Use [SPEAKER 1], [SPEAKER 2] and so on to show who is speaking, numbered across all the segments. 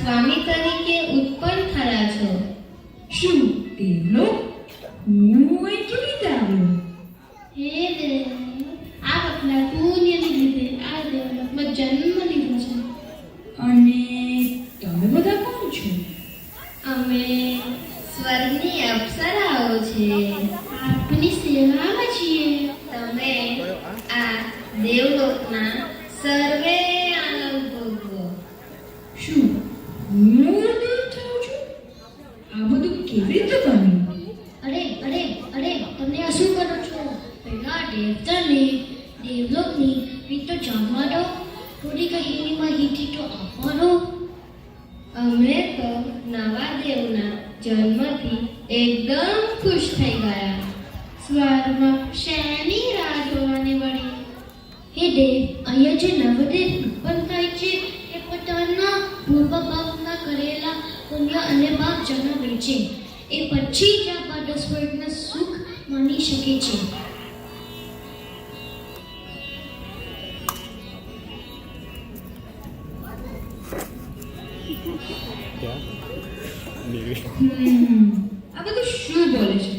[SPEAKER 1] સ્વામી તરીકે ઉત્પન્ન થયા છો.
[SPEAKER 2] શું દેવલોક? હું એ કેવી રીતે આવ્યો?
[SPEAKER 1] હે દેવ, આ વખતના પુણ્યને લીધે આ દેવલોકમાં જન્મ લીધો છે.
[SPEAKER 2] અને તમે બધા કોણ છો?
[SPEAKER 1] અમે સ્વર્ગની અપ્સરાઓ છે. આપની સેવામાં છીએ. તમે આ દેવલોકના સર્વે આનંદ ભોગવો.
[SPEAKER 2] શું હું દેવ થયો છું? આ બધું કેવી રીતે બન્યું?
[SPEAKER 1] અરે તમે આ શું કરો છો? પહેલા દેવતાને દેવલોકની રીત તો જાણવા દો. થોડી કહીની માહિતી તો આપવા દો. અમે તો નવા દેવના જન્મથી એકદમ ખુશ થઈ ગયા. સ્વર્ગમાં શેની રાહ જોવાની વળી? હે દેવ, અહીંયા જે નવદેવ ઉત્પન્ન થાય છે એ પોતાના પૂર્વ ભાવના કરેલા પુણ્ય અને પાપ જણાવે છે. એ પછી જ આ પાદ સ્વર્ગના સુખ માણી શકે છે.
[SPEAKER 2] આ બધું શું બોલે છે?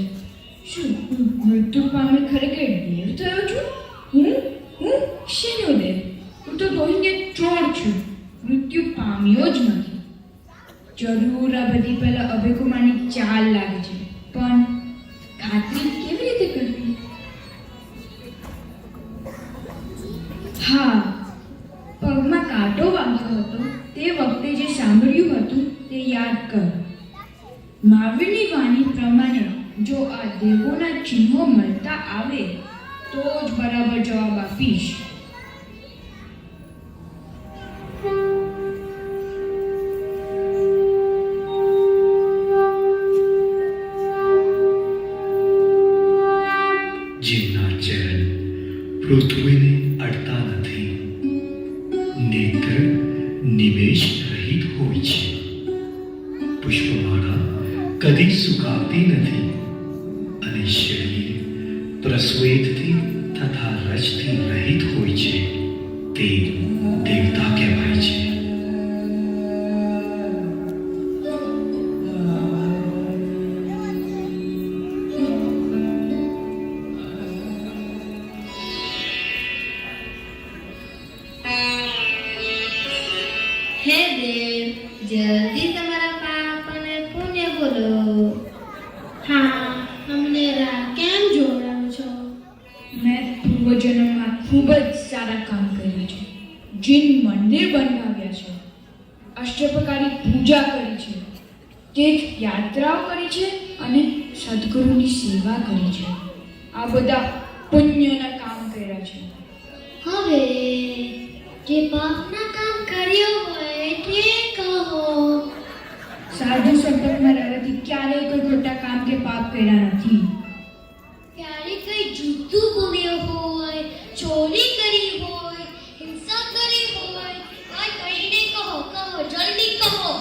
[SPEAKER 2] શું હું મૃત્યુ પામે ખરેખર દેવ થયો છું? હું શેનો દેવ? હું તો રોહિને ચોર છું. મૃત્યુ પામ્યો જ નથી. જરૂર આ બધી પહેલા અભયકુમારની ચાલ લાગે છે, પણ ખાતરી કેવી રીતે કરવી? હા, પગમાં કાંટો વાગ્યો હતો તે વખતે જે સાંભળ્યું હતું તે યાદ કર. મહાવીરની વાણી પ્રમાણે જો આ દેવોના ચિહ્નો મળતા આવે તો જ બરાબર જવાબ આપીશ.
[SPEAKER 3] જેમના ચરણ પૃથ્વીને અડતા નથી, નેત્ર નિમેષ રહિત હોય છે, પુષ્પમાળા કદી સુકાતી નથી અને શરીર પ્રસ્વેદથી તથા રજથી રહિત હોય છે, તે દેવતા કહેવાય છે.
[SPEAKER 1] હે દેવ, જલ્દી તમારા પાપ અને પુણ્ય બોલો. હા, અમને કેમ જોડાવો છો?
[SPEAKER 2] મેં પૂર્વજન્મમાં ખૂબ જ સારા કામ કર્યા છે. જીન મંદિર બનાવ્યા છે, અષ્ટપ્રકારી પૂજા કરી છે, તીર્થ યાત્રાઓ કરી છે અને સદગુરુની સેવા કરી છે. આ બધા પુણ્યના કામ કર્યા છે.
[SPEAKER 1] હવે જે પાપના કામ કર્યો હોય તે કહો.
[SPEAKER 2] સાધુ સંપર્કમાં રહેવાથી ક્યારેય કોઈ ખોટા કામ કે પાપ કર્યા નથી.
[SPEAKER 1] ક્યારે કઈ જૂઠું બોલ્યો હોય, ચોરી કરી હોય, હિંસા કરી હોય, કઈ કહીને કહો, જલ્દી કહો.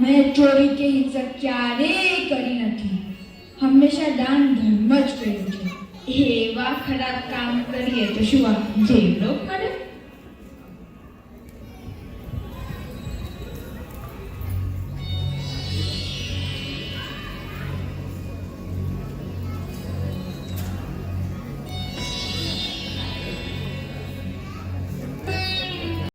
[SPEAKER 2] મેં ચોરી કે હિંસા ક્યારેય કરી નથી. હંમેશા દાન ધર્મ જ કર્યું છે. એવા ખરાબ કામ કરીએ તો શું આ દેવલોક મળે?